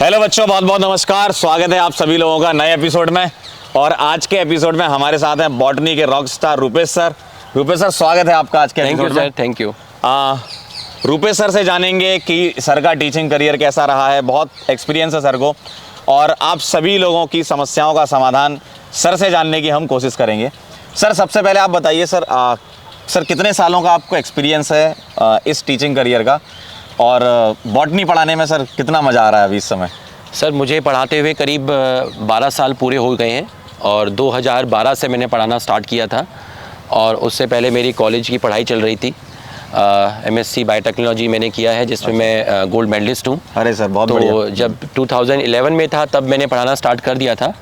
Hello बच्चों, बहुत बहुत नमस्कार। स्वागत है आप सभी लोगों का नए एपिसोड में। और आज के एपिसोड में हमारे साथ हैं बॉटनी के rock star Rupesh sir. Rupesh sir, स्वागत है आपका आज के एपिसोड में। Thank you. रूपेश सर से जानेंगे कि सर का टीचिंग करियर कैसा रहा है। बहुत एक्सपीरियंस है सर को, और आप सभी लोगों की समस्याओं का समाधान सर से जानने की हम कोशिश करेंगे। सर, सबसे पहले आप बताइए सर कितने सालों का आपको एक्सपीरियंस है इस टीचिंग करियर का, और बॉटनी पढ़ाने में सर कितना मज़ा आ रहा है अभी इस समय? सर, मुझे पढ़ाते हुए करीब 12 साल पूरे हो गए हैं, और 2012 से मैंने पढ़ाना स्टार्ट किया था। और उससे पहले मेरी कॉलेज की पढ़ाई चल रही थी। MSc बायोटेक्नोलॉजी मैंने किया है, जिसमें मैं गोल्ड मेडलिस्ट हूँ। अरे सर, बहुत बढ़िया। तो जब 2011 में था तब मैंने पढ़ाना स्टार्ट कर दिया था,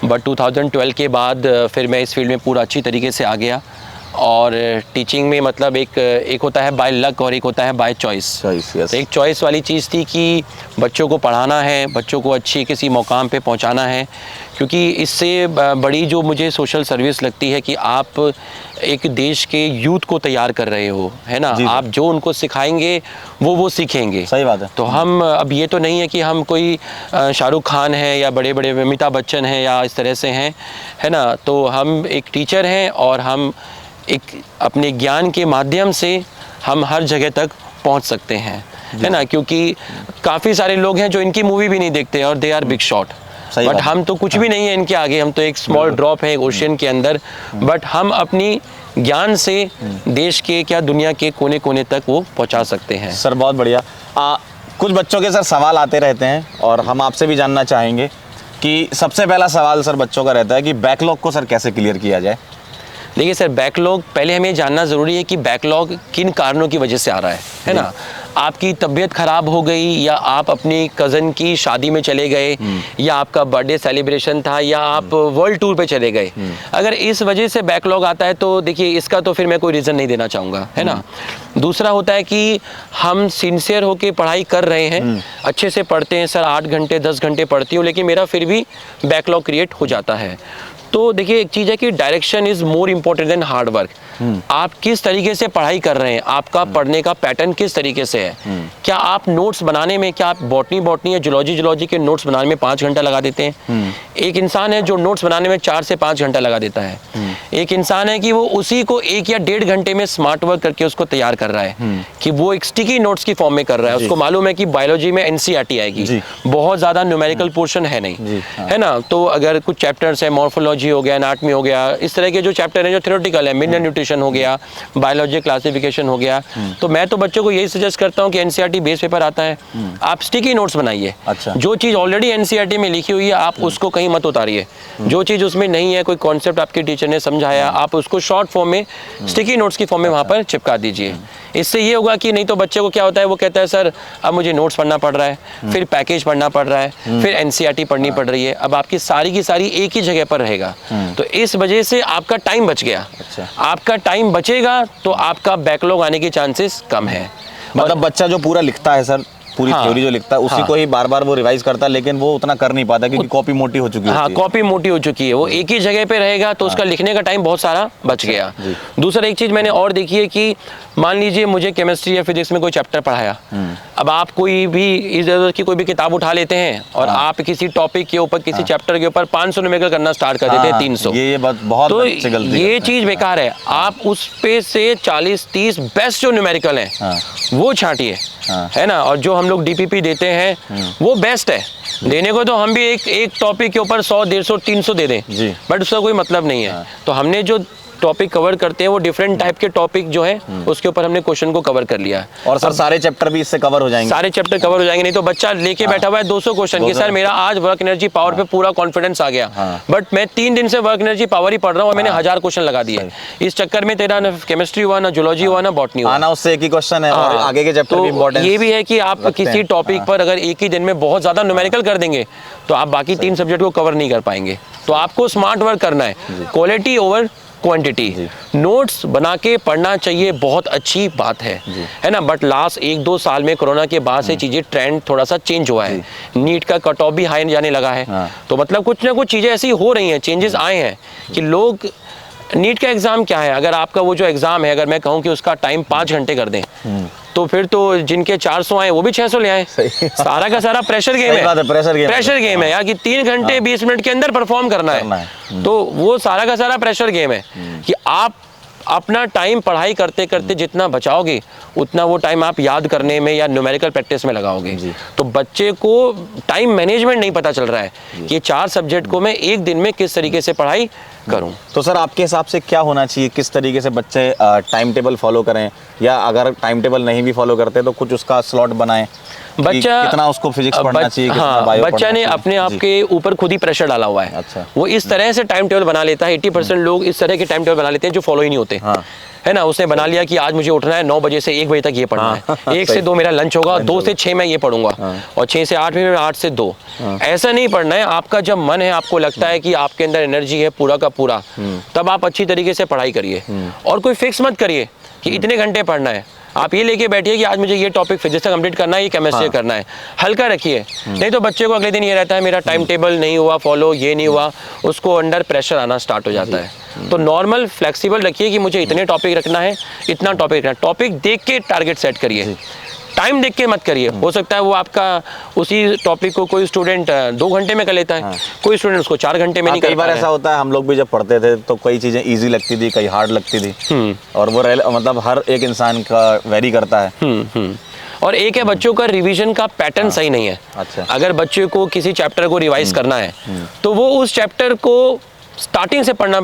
बट 2012 के बाद फिर मैं इस फील्ड में पूरा अच्छी तरीके से आ गया। और टीचिंग में मतलब एक होता है बाय लक और एक होता है बाय चॉइस। तो एक चॉइस वाली चीज़ थी कि बच्चों को पढ़ाना है, बच्चों को अच्छी किसी मुकाम पे पहुंचाना है, क्योंकि इससे बड़ी जो मुझे सोशल सर्विस लगती है कि आप एक देश के यूथ को तैयार कर रहे हो, है ना। आप जो उनको सिखाएंगे वो सीखेंगे। सही बात है। तो हम अब ये तो नहीं है कि हम कोई शाहरुख खान है या बड़े बड़े अमिताभ बच्चन हैं या इस तरह से हैं, है ना। तो हम एक टीचर हैं, और हम एक अपने ज्ञान के माध्यम से हम हर जगह तक पहुंच सकते हैं, है ना। क्योंकि काफ़ी सारे लोग हैं जो इनकी मूवी भी नहीं देखते और they are big shot, but हम तो कुछ भी नहीं है इनके आगे। हम तो एक स्मॉल ड्रॉप है ओशियन के अंदर, बट हम अपनी ज्ञान से देश के क्या दुनिया के कोने कोने तक वो पहुंचा सकते हैं। सर, बहुत बढ़िया। कुछ बच्चों के सर सवाल आते रहते हैं, और हम आपसे भी जानना चाहेंगे कि सबसे पहला सवाल सर बच्चों का रहता है कि बैकलॉग को सर कैसे क्लियर किया जाए। देखिए सर, बैकलॉग पहले हमें जानना ज़रूरी है कि बैकलॉग किन कारणों की वजह से आ रहा है ना। आपकी तबीयत ख़राब हो गई, या आप अपनी कज़न की शादी में चले गए, या आपका बर्थडे सेलिब्रेशन था, या आप वर्ल्ड टूर पे चले गए। अगर इस वजह से बैकलॉग आता है तो देखिए इसका तो फिर मैं कोई रीज़न नहीं देना चाहूँगा, है ना। दूसरा होता है कि हम सिंसियर होकर पढ़ाई कर रहे हैं, अच्छे से पढ़ते हैं सर, 8 घंटे 10 घंटे पढ़ती हूँ, लेकिन मेरा फिर भी बैकलॉग क्रिएट हो जाता है। तो देखिए एक चीज़ है कि direction is more important then hard work. आप किस तरीके से पढ़ाई कर रहे हैं, आपका पढ़ने का पैटर्न किस तरीके से है। क्या आप नोट्स बनाने में, क्या आप बॉटनी या जूलॉजी के नोट्स बनाने में 5 घंटा लगा देते हैं। एक इंसान है जो नोट्स बनाने में 4 से 5 घंटा लगा देता है। एक इंसान है कि वो उसी को 1 या 1.5 घंटे में स्मार्ट वर्क करके उसको तैयार कर रहा है, कि वो एक स्टिकी नोट्स की फॉर्म में कर रहा है। उसको मालूम है कि बायोलॉजी में NCERT आएगी, बहुत ज़्यादा न्यूमेरिकल पोर्शन है नहीं, है ना। तो अगर कुछ चैप्टर्स है, मॉर्फोलॉजी हो गया, एनाटॉमी हो गया, इस तरह के जो चैप्टर हैं जो थ्योरेटिकल है, मिनरल न्यूट्रिशन हो गया, बायोलॉजी क्लासिफिकेशन हो गया, तो मैं तो बच्चों को यही सजेस्ट करता हूँ कि NCERT बेस पेपर आता है, आप स्टिकी नोट्स बनाइए। अच्छा। जो चीज़ ऑलरेडी NCERT में लिखी हुई है आप उसको कहीं मत उतारिए। जो चीज़ उसमें नहीं है, कोई कॉन्सेप्ट आपके टीचर ने समझाया, आप उसको शॉर्ट फॉर्म में स्टिकी नोट्स की फॉर्म में वहाँ पर चिपका दीजिए। इससे ये होगा कि नहीं तो बच्चे को क्या होता है, वो कहता है सर अब मुझे नोट्स पढ़ना पड़ रहा है, फिर पैकेज पढ़ना पड़ रहा है, फिर NCERT पढ़नी पड़ रही है। अब आपकी सारी की सारी एक ही जगह पर रहेगा, तो इस वजह से आपका टाइम बच गया। अच्छा। आपका टाइम बचेगा तो आपका बैकलॉग आने के चांसेस कम है। मतलब बच्चा जो पूरा लिखता है सर, पूरी थ्योरी जो लिखता है उसी को ही बार बार वो रिवाइज करता है, लेकिन वो उतना कर नहीं पाता क्योंकि कॉपी मोटी हो चुकी है। हाँ, कॉपी मोटी हो चुकी है। वो एक ही जगह पे रहेगा तो उसका लिखने का टाइम बहुत सारा बच गया। दूसरा एक चीज़ मैंने और देखी है कि मान लीजिए मुझे केमिस्ट्री या फिजिक्स में कोई चैप्टर पढ़ाया, अब आप कोई भी इधर की कोई भी किताब उठा लेते हैं और आप किसी टॉपिक के ऊपर, किसी चैप्टर के ऊपर 500 न्यूमेरिकल करना स्टार्ट कर देते हैं, 300। ये बहुत तो अच्छी गलती है। ये चीज़ बेकार है। आप उस पे से 40-30 बेस्ट जो न्यूमेरिकल हैं वो छांटिए, है ना। और जो हम लोग DPP देते हैं वो बेस्ट है। देने को तो हम भी एक टॉपिक के ऊपर 100, 150, 300 दे दें, बट उसका कोई मतलब नहीं है। तो हमने जो टॉपिक कवर करते हैं वो डिफरेंट टाइप के टॉपिक जो है उसके ऊपर हमने क्वेश्चन को कवर कर लिया। और सर सारे चैप्टर भी इससे कवर हो जाएंगे। सारे चैप्टर कवर हो जाएंगे। नहीं तो बच्चा लेके बैठा हुआ है 200 क्वेश्चन कि सर मेरा आज वर्क एनर्जी पावर पे पूरा कॉन्फिडेंस आ गया, बट मैं 3 दिन से वर्क एनर्जी पावर ही पढ़ रहा हूँ और मैंने 1000 क्वेश्चन लगा दिए। इस चक्कर में तेरा ना केमिस्ट्री हुआ, ना जूलॉजी हुआ, ना बॉटनी हुआ। आना उससे एक ही क्वेश्चन है और आगे के चैप्टर भी इंपॉर्टेंट। ये भी है कि आप किसी टॉपिक पर अगर एक ही दिन में बहुत ज्यादा न्यूमेरिकल कर देंगे तो आप बाकी 3 सब्जेक्ट को कवर नहीं कर पाएंगे। तो आपको स्मार्ट वर्क करना है, क्वालिटी ओवर क्वांटिटी। नोट्स बना के पढ़ना चाहिए, बहुत अच्छी बात है ना। बट लास्ट 1-2 साल में कोरोना के बाद से चीज़ें ट्रेंड थोड़ा सा चेंज हुआ है। नीट का कट ऑफ भी हाई जाने लगा है। तो मतलब कुछ ना कुछ चीज़ें ऐसी हो रही हैं, चेंजेस आए हैं कि लोग नीट का एग्ज़ाम क्या है, अगर आपका वो जो एग्ज़ाम है, अगर मैं कहूँ कि उसका टाइम 5 घंटे कर दें, तो फिर तो जिनके 400 आए वो भी 600 ले आए। सारा का सारा प्रेशर गेम है, प्रेशर गेम है यार, कि 3 घंटे 20 मिनट के अंदर परफॉर्म करना है। तो वो सारा का सारा प्रेशर गेम है कि आप अपना टाइम पढ़ाई करते करते जितना बचाओगे उतना वो टाइम आप याद करने में या न्यूमेरिकल प्रैक्टिस में लगाओगे। तो बच्चे को टाइम मैनेजमेंट नहीं पता चल रहा है कि 4 सब्जेक्ट को मैं एक दिन में किस तरीके से पढ़ाई करूं। तो सर आपके हिसाब से क्या होना चाहिए, किस तरीके से बच्चे टाइम टेबल फॉलो करें, या अगर टाइम टेबल नहीं भी फॉलो करते तो कुछ उसका स्लॉट बनाएं? बच्चा कितना उसको फिजिक्स पढ़ना चाहिए, कितना हाँ, बायो बच्चा पढ़ना ने चाहिए? अपने आप जी। के ऊपर खुद ही प्रेशर डाला हुआ है। अच्छा। वो इस तरह से टाइम टेबल बना लेता है। 80% लोग इस तरह के टाइम टेबल बना लेते हैं जो फॉलो ही नहीं होते। हाँ। है ना, उसने बना लिया कि आज मुझे उठना है 9 बजे से 1 बजे तक ये पढ़ना है, 1 से 2 मेरा लंच होगा, 2 से 6 मैं ये पढ़ूंगा, और 6 से 8 में 8 से 2। ऐसा नहीं पढ़ना है। आपका जब मन है, आपको लगता है कि आपके अंदर एनर्जी है पूरा का पूरा, तब आप अच्छी तरीके से पढ़ाई करिए। और कोई फिक्स मत करिए कि इतने घंटे पढ़ना है। आप ये लेके बैठिए कि आज मुझे ये टॉपिक फिजिक्स का कंप्लीट करना है, ये केमिस्ट्री करना है। हल्का रखिए, नहीं तो बच्चे को अगले दिन ये रहता है मेरा टाइम टेबल नहीं हुआ फॉलो, ये नहीं हुआ, उसको अंडर प्रेशर आना स्टार्ट हो जाता है। तो नॉर्मल फ्लेक्सिबल रखिए कि मुझे इतने टॉपिक रखना है, इतना टॉपिक रखना है। टॉपिक देख के टारगेट सेट करिए, टाइम देख के मत करिए। हो सकता है वो आपका उसी टॉपिक को कोई स्टूडेंट 2 घंटे में कर लेता है, कोई स्टूडेंट उसको 4 घंटे में नहीं कर कई बार ऐसा होता है, हम लोग भी जब पढ़ते थे तो कई चीजें इजी लगती थी, कई हार्ड लगती थी, और वो मतलब हर एक इंसान का वेरी करता है। और एक है बच्चों का रिवीजन का पैटर्न सही नहीं है। अच्छा। अगर बच्चे को किसी चैप्टर को रिवाइज करना है तो वो उस चैप्टर को स्टार्टिंग से पढ़ना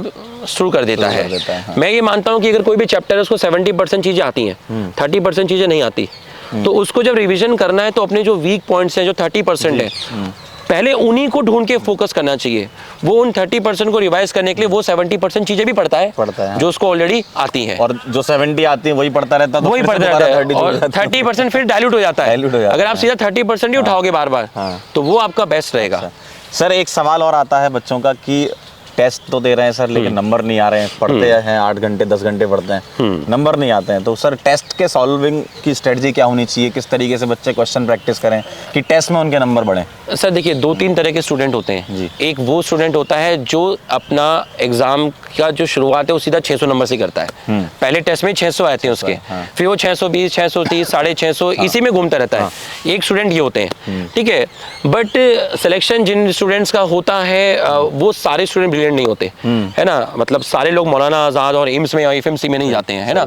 शुरू कर देता है। हाँ। मैं ये मानता हूँ कि अगर कोई भी चैप्टर है उसको 70% चीज़ें आती हैं, 30% चीज़ें नहीं आती, तो उसको जब रिवीजन करना है तो अपने जो वीक पॉइंट्स हैं, जो 30% है, पहले उन्हीं को ढूंढ के फोकस करना चाहिए। वो उन 30% को रिवाइज करने के लिए वो 70% चीजें भी पढ़ता है जो उसको ऑलरेडी आती हैं, और जो 70 आती है वही पढ़ता रहता है, तो वही पढ़ता रहता है, और 30% फिर डाइल्यूट हो जाता है। अगर आप सीधा 30% ही उठाओगे बार बार, तो वो आपका बेस्ट रहेगा। सर एक सवाल और आता है बच्चों का कि टेस्ट तो दे रहे हैं सर, लेकिन नंबर नहीं आ रहे हैं, पढ़ते हैं 8 घंटे 10 घंटे पढ़ते हैं, नंबर नहीं आते हैं, तो सर टेस्ट के सॉल्विंग की स्ट्रेटजी क्या होनी चाहिए, किस तरीके से बच्चे क्वेश्चन प्रैक्टिस करें कि टेस्ट में उनके नंबर बढ़े? सर देखिए, 2-3 तरह के स्टूडेंट होते हैं। एक वो स्टूडेंट होता है जो अपना एग्जाम का जो शुरुआत है वो सीधा 600 नंबर से करता है। पहले टेस्ट में 600 आते हैं उसके, फिर वो 620, 630, 650 इसी में घूमता रहता है। एक स्टूडेंट ये होते हैं, ठीक है। बट सिलेक्शन जिन स्टूडेंट्स का होता है वो सारे स्टूडेंट ब्रिलियंट नहीं होते, है ना। मतलब सारे लोग मौलाना आजाद और एम्स में या एफएमसी में नहीं जाते हैं, है ना।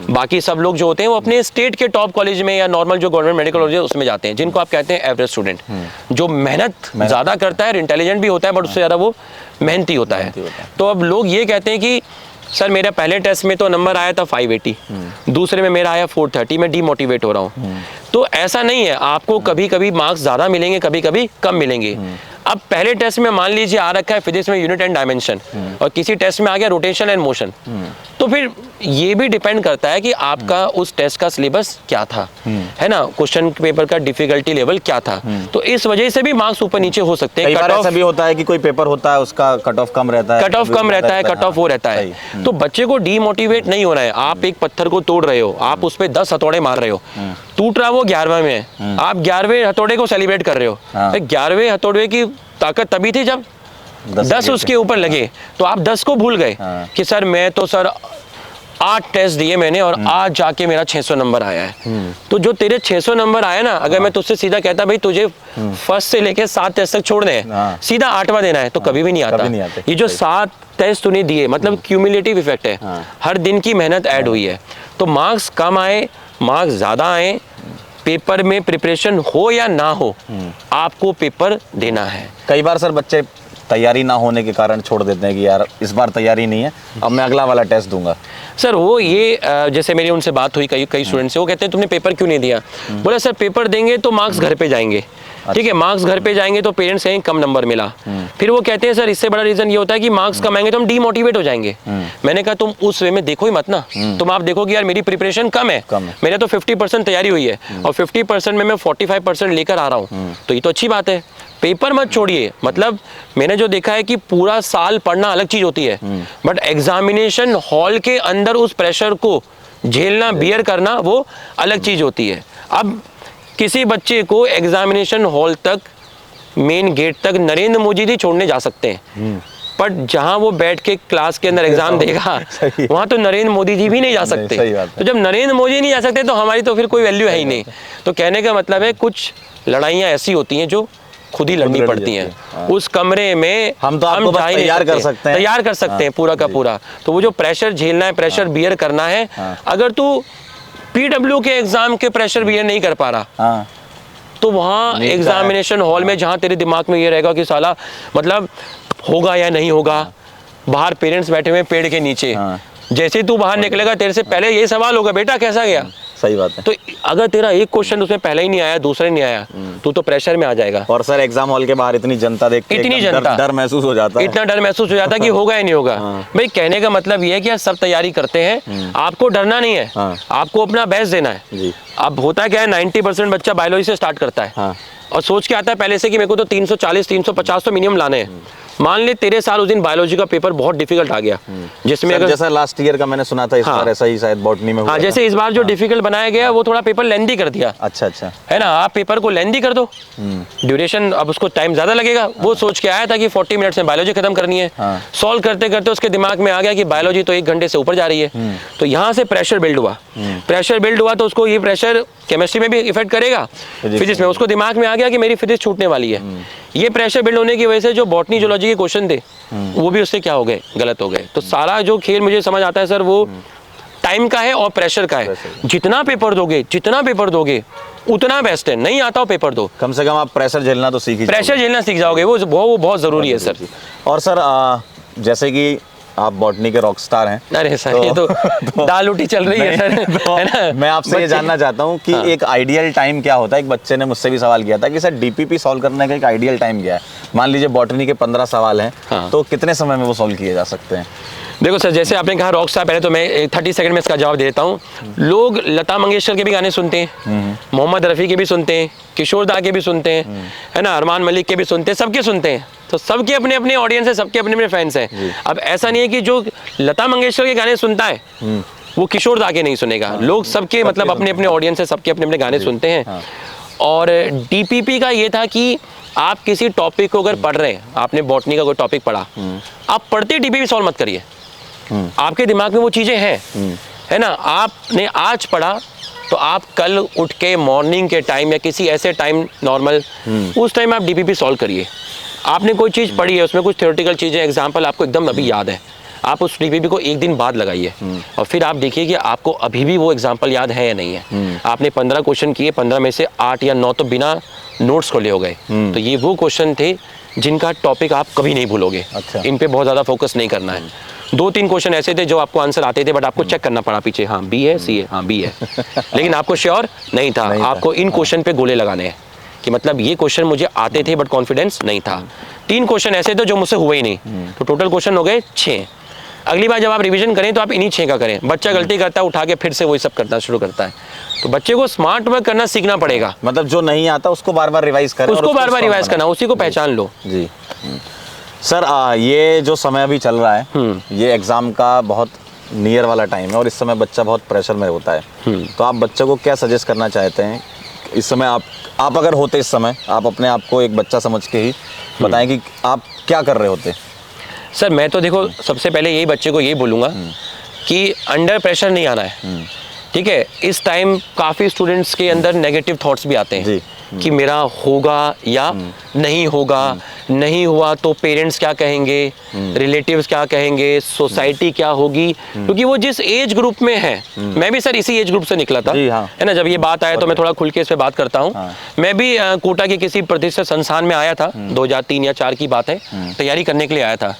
बाकी सब लोग जो होते हैं वो अपने स्टेट के टॉप कॉलेज में या नॉर्मल जो गवर्नमेंट मेडिकल कॉलेज है उसमें जाते हैं, जिनको आप कहते हैं एवरेज स्टूडेंट, जो मेहनत ज्यादा करता है, इंटेलिजेंट भी होता है, बट उससे ज्यादा वो मेहनती होता है। तो अब लोग ये कहते हैं कि सर मेरा पहले टेस्ट में तो नंबर आया था 580, दूसरे में मेरा आया 430, मैं डीमोटिवेट हो रहा हूँ। तो ऐसा नहीं है, आपको कभी कभी मार्क्स ज्यादा मिलेंगे, कभी कभी कम मिलेंगे। अब पहले टेस्ट में मान लीजिए आ रखा है फिजिक्स में यूनिट एंड डायमेंशन, और किसी टेस्ट में आ गया रोटेशन एंड मोशन, तो फिर ये भी डिपेंड करता है कि आपका उस टेस्ट का सिलेबस क्या था, है ना, क्वेश्चन पेपर का डिफिकल्टी लेवल क्या था। तो इस वजह से भी मार्क्स ऊपर नीचे हो सकते हैं। कई बार ऐसा भी होता है कि कोई पेपर होता है उसका कट ऑफ कम रहता है, कट ऑफ कम रहता है, कट ऑफ वो रहता है। तो बच्चे को डीमोटिवेट नहीं होना है। आप एक पत्थर को तोड़ रहे हो, आप उस पर 10 हथौड़े मार रहे हो, टूट रहा वो 11वें में है, आप 11वें हथौड़े को सेलिब्रेट कर रहे हो। 11वें हथौड़े की ताकत तभी थी जब 10 उसके ऊपर लगे, तो आप 10 को भूल गए कि सर मैं तो सर 8 टेस्ट दिए मैंने और आज जाके मेरा 600 नंबर आया है। तो जो तेरे 600 नंबर आया ना, अगर मैं तुझसे सीधा कहता भाई तुझे फर्स्ट से लेके 7 टेस्ट तक छोड़ दे, सीधा 8वां देना है, तो कभी भी नहीं आता। ये जो 7 टेस्ट तूने दिए मतलब क्यूमुलेटिव इफेक्ट है, हर दिन की मेहनत ऐड हुई है। तो मार्क्स कम आए, मार्क्स ज्यादा आए, पेपर में प्रिपरेशन हो या ना हो, आपको पेपर देना है। कई बार सर बच्चे तैयारी ना होने के कारण छोड़ देते हैं कि यार इस बार तैयारी नहीं है, अब मैं अगला वाला टेस्ट दूंगा। सर वो ये जैसे मेरी उनसे बात हुई कई स्टूडेंट से, वो कहते हैं तुमने पेपर क्यों नहीं दिया? बोला सर पेपर देंगे तो मार्क्स घर पे जाएंगे, ठीक है, मार्क्स घर पे जाएंगे तो पेरेंट्स कहेंगे कम नंबर मिला। फिर वो कहते हैं सर इससे बड़ा रीजन ये होता है कि मार्क्स कम आएंगे तो हम डीमोटिवेट हो जाएंगे। मैंने कहा तुम उस वे में देखो ही मत ना, तुम आप देखो कि यार मेरी प्रिपरेशन कम है, मेरे तो 50% तैयारी हुई है और 50% में मैं 45% लेकर आ रहा हूँ, तो ये तो अच्छी बात है। पेपर मत छोड़िए। मतलब मैंने जो देखा है कि पूरा साल पढ़ना अलग चीज होती है, बट एग्जामिनेशन हॉल के अंदर उस प्रेशर को झेलना, बियर करना, वो अलग चीज होती है। अब किसी बच्चे को एग्जामिनेशन हॉल तक, मेन गेट तक नरेंद्र मोदी जी छोड़ने जा सकते हैं, बट जहां वो बैठ के क्लास के अंदर एग्जाम देगा वहां तो नरेंद्र मोदी जी भी नहीं जा सकते। सही बात है। तो जब नरेंद्र मोदी नहीं जा सकते तो हमारी तो फिर कोई वैल्यू है ही नहीं। तो कहने का मतलब है कुछ लड़ाइयाँ ऐसी होती हैं जो खुद ही लड़नी पड़ती हैं। हाँ। उस कमरे में हम तो आपको बस तैयार कर सकते हैं, तैयार कर सकते हैं पूरा का पूरा। तो वो जो प्रेशर झेलना है, प्रेशर बियर करना है, अगर तू पीडब्ल्यू के एग्जाम के प्रेशर बियर नहीं कर पा रहा तो वहाँ एग्जामिनेशन हॉल में जहाँ तेरे दिमाग में ये रहेगा कि साला मतलब होगा या नहीं होगा, बाहर पेरेंट्स बैठे हुए पेड़ के नीचे, जैसे ही तू बाहर निकलेगा तेरे से पहले ये सवाल होगा, बेटा कैसा गया। सही बात है। तो अगर तेरा एक क्वेश्चन उसमें पहले ही नहीं आया, दूसरा नहीं आया, तो प्रेशर में आ जाएगा। और सर एग्जाम हॉल के बाहर इतनी जनता देख के इतनी एकदम जनता, डर महसूस हो जाता है। इतना डर महसूस हो जाता है कि होगा या नहीं होगा। भाई कहने का मतलब ये है कि यार सब तैयारी करते हैं, आपको डरना नहीं है, आपको अपना बेस्ट देना है जी। अब होता क्या है 90% बच्चा बायोलॉजी से स्टार्ट करता है और सोच के आता है पहले से कि मेरे को तो 340 350 तो मिनिमम लाने हैं। मान ले तेरे साल उस दिन बायोलॉजी का पेपर बहुत डिफिकल्ट आ गया, जिसमें अगर जैसा लास्ट ईयर का मैंने सुना था इस बार ऐसा ही शायद बॉटनी में हुआ। हाँ, जैसे इस बार जो डिफिकल्ट बनाया गया वो थोड़ा पेपर लेंथी कर दिया। अच्छा अच्छा, है ना, आप पेपर को लेंथी कर दो, ड्यूरेशन अब उसको टाइम ज्यादा लगेगा। वो सोच के आया था कि 40 मिनट्स में बायोलॉजी खत्म करनी है, सॉल्व करते करते उसके दिमाग में आ गया कि बायोलॉजी तो 1 घंटे से ऊपर जा रही है। तो यहाँ से प्रेशर बिल्ड हुआ, प्रेशर बिल्ड हुआ तो उसको ये प्रेशर केमिस्ट्री में भी इफेक्ट करेगा, फिजिक्स में। उसको दिमाग में आ गया कि मेरी फिजिक्स छूटने वाली है। ये प्रेशर बिल्ड होने की वजह से जो बॉटनी जूलॉजी के क्वेश्चन थे वो भी उससे क्या हो गए, गलत हो गए। तो सारा जो खेल मुझे समझ आता है सर वो टाइम का है और प्रेशर का है। जितना पेपर दोगे उतना बेस्ट है। नहीं आता हो पेपर दो, कम से कम आप प्रेशर झेलना तो सीख जाओगे, वो बहुत जरूरी है सर। और सर जैसे कि आप बॉटनी के रॉक स्टार हैं। अरे सर ये तो दाल उठी चल रही है सर, है ना। मैं आपसे ये जानना चाहता हूँ कि एक आइडियल टाइम क्या होता है। एक बच्चे ने मुझसे भी सवाल किया था कि सर डीपीपी सॉल्व करने का एक आइडियल टाइम क्या है। मान लीजिए बॉटनी के 15 सवाल हैं, तो कितने समय में वो सॉल्व किए जा सकते हैं? देखो सर, जैसे आपने कहा रॉक स्टार, पहले तो मैं 30 सेकंड में इसका जवाब दे देता हूँ। लोग लता मंगेशकर के भी गाने सुनते हैं, मोहम्मद रफ़ी के भी सुनते हैं, किशोर दा के भी सुनते हैं, है ना, अरमान मलिक के भी सुनते हैं, सबके सुनते हैं। तो सबके अपने अपने ऑडियंस है, सबके अपने अपने फैंस हैं। अब ऐसा नहीं है कि जो लता मंगेशकर के गाने सुनता है वो किशोर दा के नहीं सुनेगा। लोग सबके मतलब अपने अपने ऑडियंस है, सबके अपने अपने गाने सुनते हैं। और डीपीपी का ये था कि आप किसी टॉपिक को अगर पढ़ रहे हैं, आपने बॉटनी का कोई टॉपिक पढ़ा, आप पढ़ते डीपीपी सॉल्व मत करिए। आपके दिमाग में वो चीजें हैं, है ना। आपने आज पढ़ा तो आप कल उठ के मॉर्निंग के टाइम या किसी ऐसे टाइम नॉर्मल उस टाइम आप डीपीपी सॉल्व करिए। आपने कोई चीज़ पढ़ी है, उसमें कुछ थ्योरेटिकल चीज़ें एग्जाम्पल आपको एकदम अभी याद है, आप उस डीपीपी को 1 दिन बाद लगाइए और फिर आप देखिए कि आपको अभी भी वो एग्जाम्पल याद है या नहीं है। आपने 15 क्वेश्चन किए, 15 में से 8 या 9 तो बिना नोट्स खोले हो गए। तो ये वो क्वेश्चन थे जिनका टॉपिक आप कभी नहीं भूलोगे। अच्छा। इन पे बहुत ज़्यादा फोकस नहीं करना है। 2-3 क्वेश्चन ऐसे थे जो आपको आंसर आते थे बट आपको चेक करना पड़ा पीछे, हाँ बी है, सी है, हाँ बी है, लेकिन आपको श्योर नहीं था। आपको इन क्वेश्चन पे गोले लगाने हैं कि मतलब ये क्वेश्चन मुझे आते थे बट कॉन्फिडेंस नहीं था। 3 क्वेश्चन ऐसे थे जो मुझसे हुए ही नहीं, तो टोटल क्वेश्चन हो गए 6। अगली बार जब आप रिवीजन करें तो आप इन्हीं 6 का करें। बच्चा गलती करता है, उठा के फिर से वही सब करना शुरू करता है। तो बच्चे को स्मार्ट वर्क करना सीखना पड़ेगा। मतलब जो नहीं आता उसको बार बार रिवाइज करें, उसको बार बार रिवाइज करना, उसी को पहचान लो जी। सर ये जो समय अभी चल रहा है, ये एग्जाम का बहुत नियर वाला टाइम है और इस समय बच्चा बहुत प्रेशर में होता है। तो आप बच्चों को क्या सजेस्ट करना चाहते हैं इस समय? आप अगर होते इस समय, आप अपने आप को एक बच्चा समझ के ही बताएं कि आप क्या कर रहे होते? सर मैं तो देखो सबसे पहले यही बच्चे को यही बोलूँगा कि अंडर प्रेशर नहीं आना है, ठीक है। इस टाइम काफ़ी स्टूडेंट्स के अंदर नेगेटिव थॉट्स भी आते हैं कि मेरा होगा या नहीं होगा, नहीं हुआ तो पेरेंट्स क्या कहेंगे, रिलेटिव्स क्या कहेंगे, सोसाइटी क्या होगी, क्योंकि वो जिस एज ग्रुप में है, मैं भी सर इसी एज ग्रुप से निकला था, है ना। जब ये बात आया तो मैं थोड़ा खुल के इस पे बात करता हूँ। मैं भी कोटा के किसी प्रतिष्ठित संस्थान में आया था, 2003 या 4 की बात है, तैयारी करने के लिए आया था।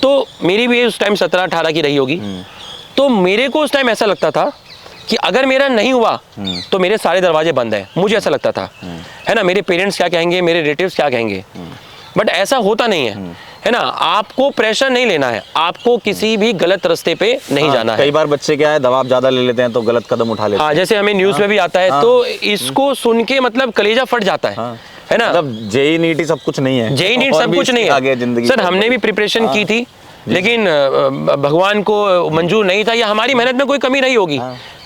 तो मेरी भी उस टाइम 17-18 की रही होगी। तो मेरे को उस टाइम ऐसा लगता था कि अगर मेरा नहीं हुआ तो मेरे सारे दरवाजे बंद हैं, मुझे ऐसा लगता था, है ना। मेरे पेरेंट्स क्या कहेंगे, मेरे रिलेटिव्स क्या कहेंगे, बट ऐसा होता नहीं है ना। आपको प्रेशर नहीं लेना है, आपको किसी भी गलत रास्ते पे नहीं जाना है। कई बार बच्चे क्या है दबाव ज्यादा ले लेते हैं तो गलत कदम उठा लेते हैं। जैसे हमें न्यूज में भी आता है, तो इसको सुन के मतलब कलेजा फट जाता है ना। मतलब जेई नीट सब कुछ नहीं है, जेई नीट सब कुछ नहीं है सर। हमने भी प्रिपरेशन की थी, लेकिन भगवान को मंजूर नहीं था या हमारी मेहनत में कोई कमी रही होगी,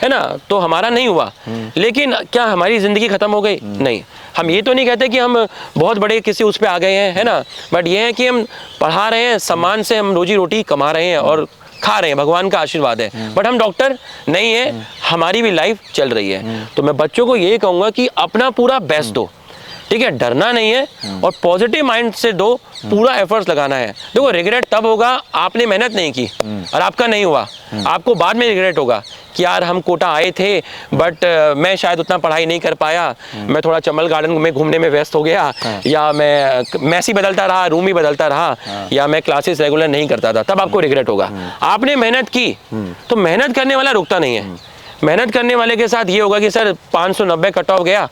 है ना, तो हमारा नहीं हुआ। लेकिन क्या हमारी ज़िंदगी ख़त्म हो गई? नहीं। हम ये तो नहीं कहते कि हम बहुत बड़े किसी उस पे आ गए हैं, है ना, बट ये है कि हम पढ़ा रहे हैं, सम्मान से हम रोजी रोटी कमा रहे हैं और खा रहे हैं, भगवान का आशीर्वाद है। बट हम डॉक्टर नहीं है, हमारी भी लाइफ चल रही है। तो मैं बच्चों को ये कहूँगा कि अपना पूरा बेस्ट दो, ठीक है, डरना नहीं है और पॉजिटिव माइंड से दो, पूरा एफर्ट्स लगाना है। देखो रिग्रेट तब होगा आपने मेहनत नहीं की और आपका नहीं हुआ, आपको बाद में रिग्रेट होगा कि यार हम कोटा आए थे बट मैं शायद उतना पढ़ाई नहीं कर पाया, मैं थोड़ा चंबल गार्डन में घूमने में व्यस्त हो गया, या मैं मैस ही बदलता रहा, रूम ही बदलता रहा, या मैं क्लासेस रेगुलर नहीं करता था, तब आपको रिग्रेट होगा। आपने मेहनत की तो मेहनत करने वाला रुकता नहीं है। मेहनत करने वाले के साथ ये होगा कि सर 590 कट ऑफ गया,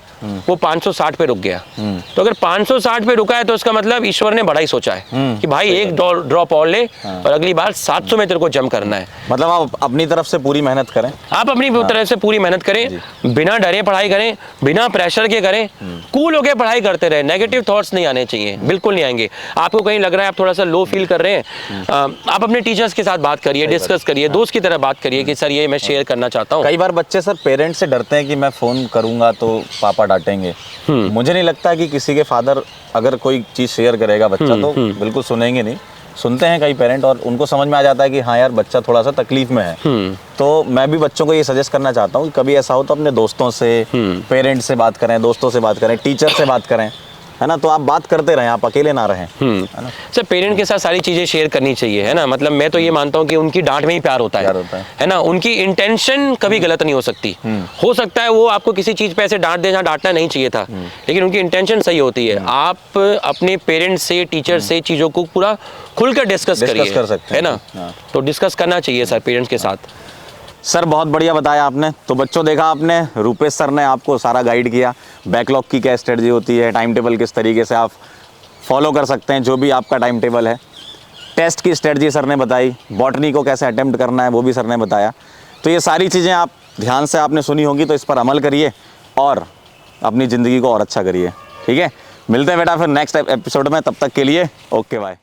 वो 560 पे रुक गया। तो अगर 560 पे रुका है तो उसका मतलब ईश्वर ने बड़ा ही सोचा है कि भाई एक ड्रॉप और ले और अगली बार 700 में तेरे को जंप करना है। मतलब आप अपनी तरफ से पूरी मेहनत करें, आप अपनी तरफ से पूरी मेहनत करें, बिना डरे पढ़ाई करें, बिना प्रेशर के करें, कूल होकर पढ़ाई करते रहे। नेगेटिव थॉट्स नहीं आने चाहिए, बिल्कुल नहीं आएंगे। आपको कहीं लग रहा है आप थोड़ा सा लो फील कर रहे हैं, आप अपने टीचर्स के साथ बात करिए, डिस्कस करिए, दोस्त की तरह बात करिए कि सर ये मैं शेयर करना चाहता हूँ। कई बार बच्चे सर पेरेंट्स से डरते हैं कि मैं फ़ोन करूंगा तो पापा डांटेंगे। मुझे नहीं लगता कि किसी के फादर अगर कोई चीज़ शेयर करेगा बच्चा तो बिल्कुल सुनेंगे नहीं। सुनते हैं कई पेरेंट और उनको समझ में आ जाता है कि हाँ यार बच्चा थोड़ा सा तकलीफ में है। तो मैं भी बच्चों को ये सजेस्ट करना चाहता हूँ कि कभी ऐसा हो तो अपने दोस्तों से, पेरेंट्स से बात करें, दोस्तों से बात करें, टीचर से बात करें, है ना। तो आप बात करते रहें, आप अकेले ना रहें, है ना। सर पेरेंट के साथ सारी चीज़ें शेयर करनी चाहिए, है ना। मतलब मैं तो ये मानता हूँ कि उनकी डांट में ही प्यार होता है ना। उनकी इंटेंशन कभी गलत नहीं हो सकती। हो सकता है वो आपको किसी चीज़ पे ऐसे डांट दे जहाँ डांटना नहीं चाहिए था, लेकिन उनकी इंटेंशन सही होती है। आप अपने पेरेंट्स से, टीचर से चीज़ों को पूरा खुलकर डिस्कस करिए, कर सकते हैं, है ना। तो डिस्कस करना चाहिए सर पेरेंट्स के साथ। सर बहुत बढ़िया बताया आपने। तो बच्चों देखा आपने, रूपेश सर ने आपको सारा गाइड किया, बैकलॉग की क्या स्ट्रेटजी होती है, टाइम टेबल किस तरीके से आप फॉलो कर सकते हैं जो भी आपका टाइम टेबल है, टेस्ट की स्ट्रेटजी सर ने बताई, बॉटनी को कैसे अटेम्प्ट करना है वो भी सर ने बताया। तो ये सारी चीज़ें आप ध्यान से आपने सुनी होंगी, तो इस पर अमल करिए और अपनी ज़िंदगी को और अच्छा करिए, ठीक है। मिलते हैं बेटा फिर नेक्स्ट एपिसोड में, तब तक के लिए ओके बाय।